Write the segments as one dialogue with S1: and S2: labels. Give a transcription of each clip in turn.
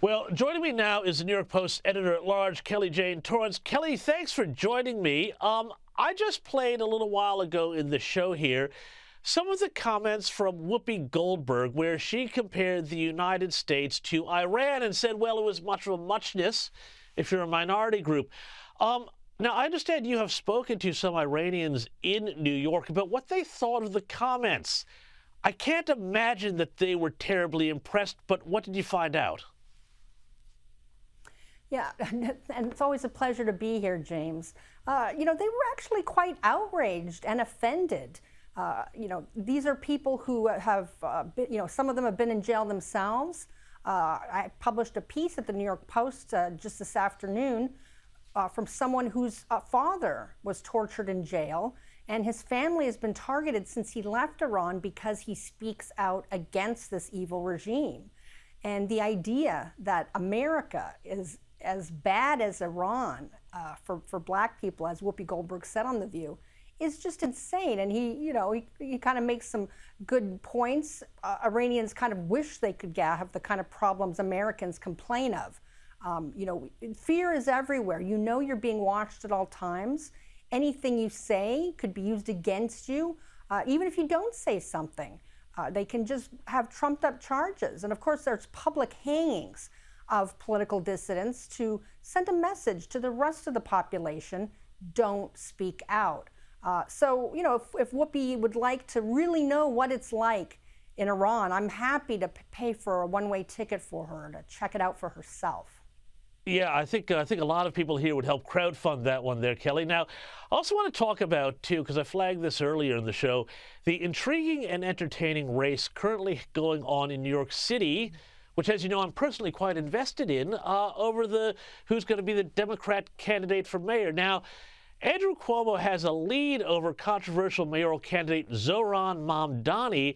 S1: Well, joining me now is the New York Post editor-at-large, Kelly Jane Torrance. Kelly, thanks for joining me. I just played a little while ago in the show here some of the comments from Whoopi Goldberg, where she compared the United States to Iran and said, well, it was much of a muchness if you're a minority group. Now, I understand you have spoken to some Iranians in New York about what they thought of the comments. I can't imagine that they were terribly impressed, but what did you find out?
S2: Yeah, and it's always a pleasure to be here, James. They were actually quite outraged and offended. These are people who have, some of them have been in jail themselves. I published a piece at the New York Post just this afternoon from someone whose father was tortured in jail, and his family has been targeted since he left Iran because he speaks out against this evil regime. And the idea that America is as bad as Iran for black people, as Whoopi Goldberg said on The View, is just insane. And he kind of makes some good points. Iranians kind of wish they could have the kind of problems Americans complain of. Fear is everywhere. You know you're being watched at all times. Anything you say could be used against you, even if you don't say something. They can just have trumped up charges. And of course, there's public hangings of political dissidents to send a message to the rest of the population: don't speak out. If Whoopi would like to really know what it's like in Iran, I'm happy to pay for a one-way ticket for her to check it out for herself.
S1: Yeah, I think a lot of people here would help crowdfund that one there, Kelly. Now, I also want to talk about, too, because I flagged this earlier in the show, the intriguing and entertaining race currently going on in New York City, which, as you know, I'm personally quite invested in, over who's going to be the Democrat candidate for mayor. Now, Andrew Cuomo has a lead over controversial mayoral candidate Zohran Mamdani,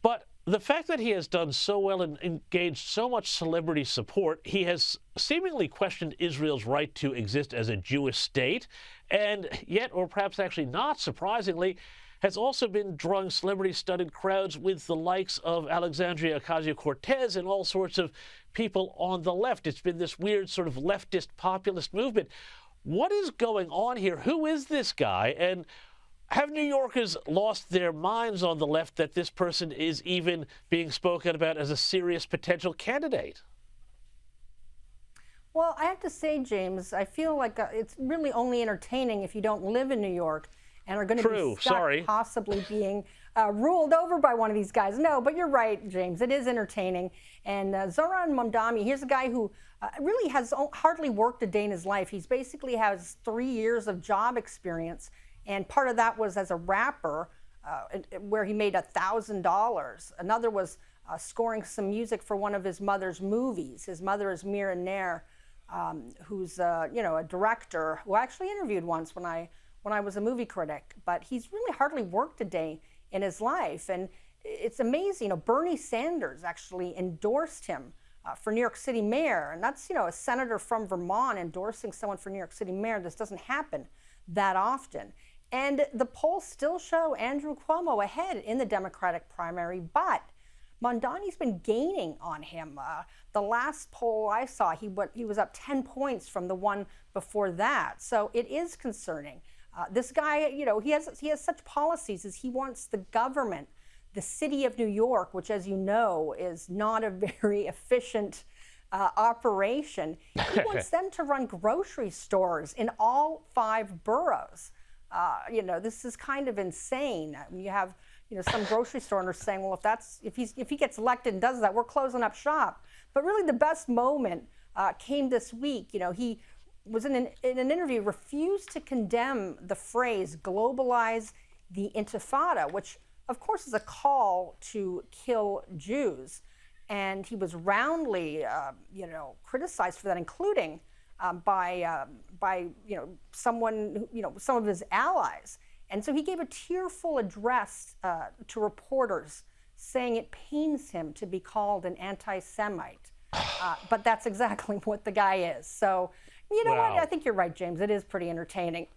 S1: but the fact that he has done so well and engaged so much celebrity support, he has seemingly questioned Israel's right to exist as a Jewish state, and yet, or perhaps actually not surprisingly, has also been drawing celebrity-studded crowds with the likes of Alexandria Ocasio-Cortez and all sorts of people on the left. It's been this weird sort of leftist populist movement. What is going on here? Who is this guy? And have New Yorkers lost their minds on the left that this person is even being spoken about as a serious potential candidate?
S2: Well, I have to say, James, I feel like it's really only entertaining if you don't live in New York and are going to be stuck possibly being ruled over by one of these guys. No, but you're right, James. It is entertaining. And Zohran Mamdani, here's a guy who really has hardly worked a day in his life. He's basically has 3 years of job experience. And part of that was as a rapper, where he made $1,000. Another was scoring some music for one of his mother's movies. His mother is Mira Nair, who's a director who I actually interviewed once when I was a movie critic. But he's really hardly worked a day in his life. And it's amazing. Bernie Sanders actually endorsed him for New York City mayor. And that's, a senator from Vermont endorsing someone for New York City mayor. This doesn't happen that often. And the polls still show Andrew Cuomo ahead in the Democratic primary, but Mamdani's been gaining on him. The last poll I saw, he was up 10 points from the one before that. So it is concerning. This guy, he has such policies as he wants the government, the city of New York, which, as you know, is not a very efficient operation. He wants them to run grocery stores in all 5 boroughs. This is kind of insane. You have, some grocery store owners saying, well, if he gets elected and does that, we're closing up shop. But really the best moment came this week. He was in an interview, refused to condemn the phrase globalize the Intifada, which of course is a call to kill Jews. And he was roundly, criticized for that, including by someone, some of his allies. And so he gave a tearful address to reporters saying it pains him to be called an anti-Semite. But that's exactly what the guy is. So, you know what? I think you're right, James. It is pretty entertaining.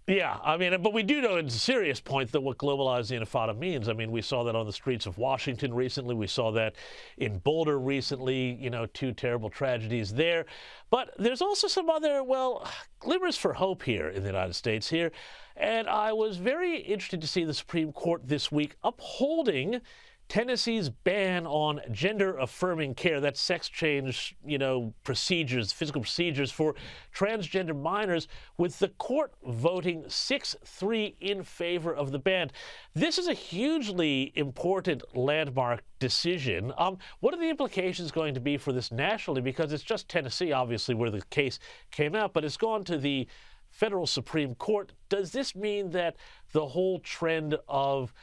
S1: Yeah, I mean, but we do know it's a serious point that what globalized the intifada means. I mean, we saw that on the streets of Washington recently. We saw that in Boulder recently, you know, 2 terrible tragedies there. But there's also some other, well, glimmers for hope here in the United States here. And I was very interested to see the Supreme Court this week upholding Tennessee's ban on gender-affirming care, that's sex change, you know, procedures, physical procedures for transgender minors, with the court voting 6-3 in favor of the ban. This is a hugely important landmark decision. What are the implications going to be for this nationally? Because it's just Tennessee, obviously, where the case came out, but it's gone to the federal Supreme Court. Does this mean that the whole trend of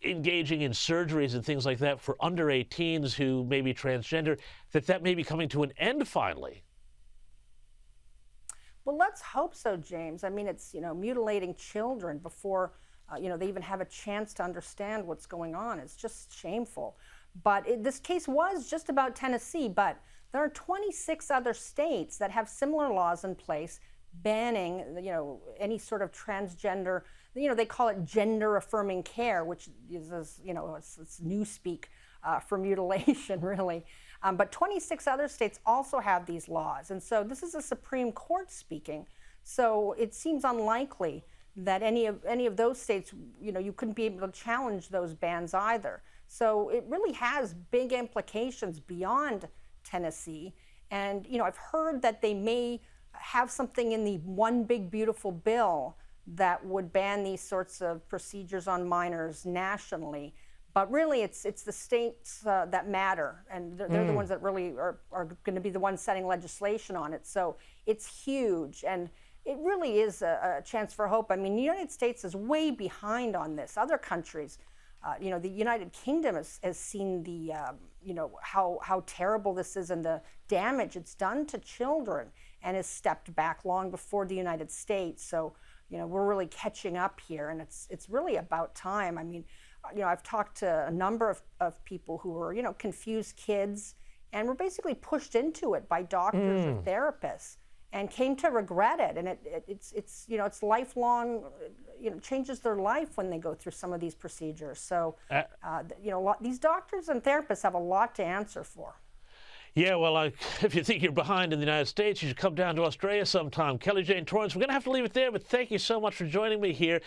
S1: engaging in surgeries and things like that for under 18s who may be transgender, that may be coming to an end finally?
S2: Well, let's hope so, James. I mean, it's, you know, mutilating children before, you know, they even have a chance to understand what's going on. It's just shameful. But this case was just about Tennessee, but there are 26 other states that have similar laws in place banning, you know, any sort of transgender, you know, they call it gender-affirming care, which is, you know, it's newspeak for mutilation, really. But 26 other states also have these laws. And so this is a Supreme Court speaking. So it seems unlikely that any of those states, you know, you couldn't be able to challenge those bans either. So it really has big implications beyond Tennessee. And, you know, I've heard that they may have something in the One Big Beautiful Bill that would ban these sorts of procedures on minors nationally. But really, it's the states that matter, and they're the ones that really are going to be the ones setting legislation on it. So it's huge, and it really is a chance for hope. I mean, the United States is way behind on this. Other countries, you know, the United Kingdom has seen the, you know, how terrible this is and the damage it's done to children, and has stepped back long before the United States. So, you know, we're really catching up here, and it's really about time. I mean, you know, I've talked to a number of people who were, you know, confused kids, and were basically pushed into it by doctors or therapists, and came to regret it. And it's you know, it's lifelong, you know, changes their life when they go through some of these procedures. So, you know, these doctors and therapists have a lot to answer for.
S1: Yeah, well, if you think you're behind in the United States, you should come down to Australia sometime. Kelly Jane Torrance, we're going to have to leave it there, but thank you so much for joining me here